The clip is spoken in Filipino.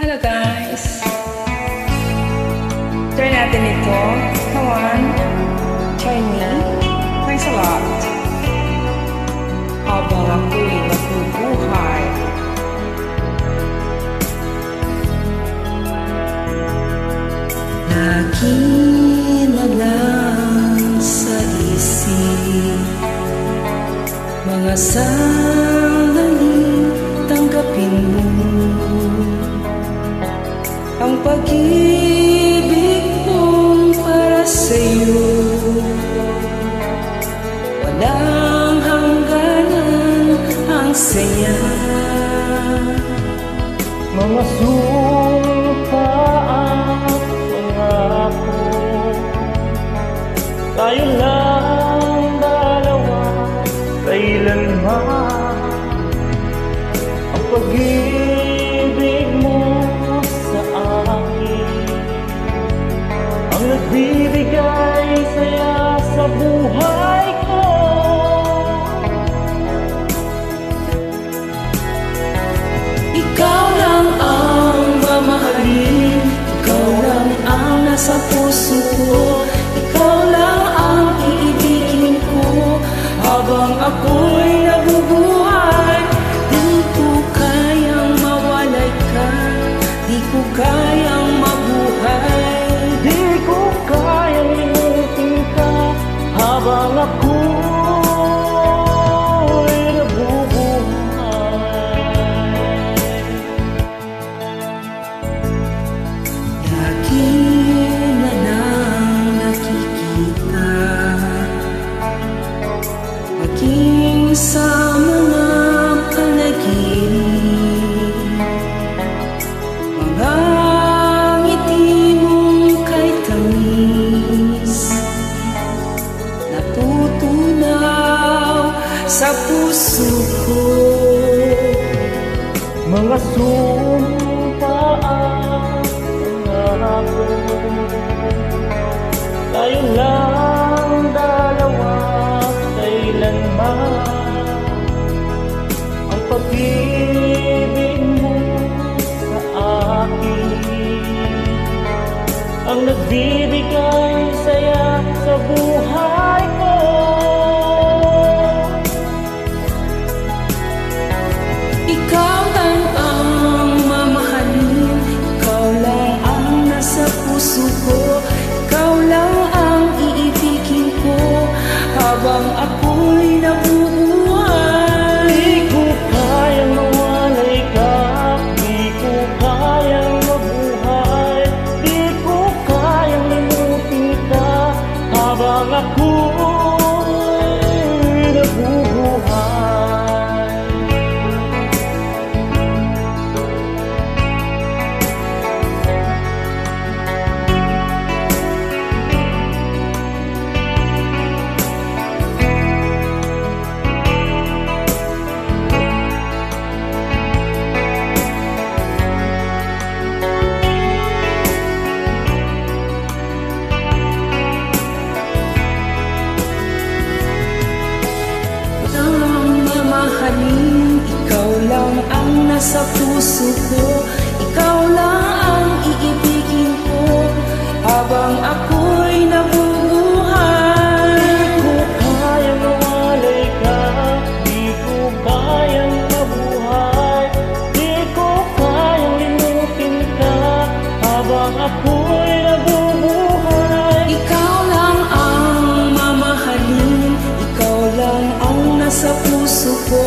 Hello guys! Try natin ito. Come on. Try me. Thanks a lot. Habang ako'y nabubuhay. Lagi na lang sa isip mga sandaling tanggapin mo ang pag-ibig kong para sa'yo. Walang hangganan ang saya. Mga sumpa at pangako, tayo lang dalawa, kailanman. Ang pag-ibig mo sa akin ang nagbibigay saya sa buhay ko. Ikaw lang ang mamahalin, ikaw lang ang nasa puso ko, ikaw lang ang iibigin ko habang ako'y nabubuhay. Di ko kayang mawalay ka, di ko kayang mabuhay. Di ko kayang limutin ka habang ako'y nabubuhay. Lagi na lang nakikita, maging sa mga panaginip, mga ngiti mong kay tamis, natutunaw sa puso ko. Mga sumpa at pangako, tayo lang dalawa, kailanman. Ang pag-ibig mo sa akin ang nagbibigay saya sa buhay ko. Ikaw lang ang mamahalin, ikaw lang ang nasa puso ko, ikaw lang ang iibigin ko habang ako'y nabubuhay. Di ko kayang mawalay ka, di ko kayang mabuhay, di ko kayang limutin ka habang ako'y nabubuhay. Ikaw lang ang nasa puso ko, ikaw lang ang iibigin ko habang ako'y nabubuhay. Di ko kayang mawalay ka, di ko kayang mabuhay, di ko kayang limutin ka habang ako'y nabubuhay. Ikaw lang ang mamahalin, ikaw lang ang nasa puso ko,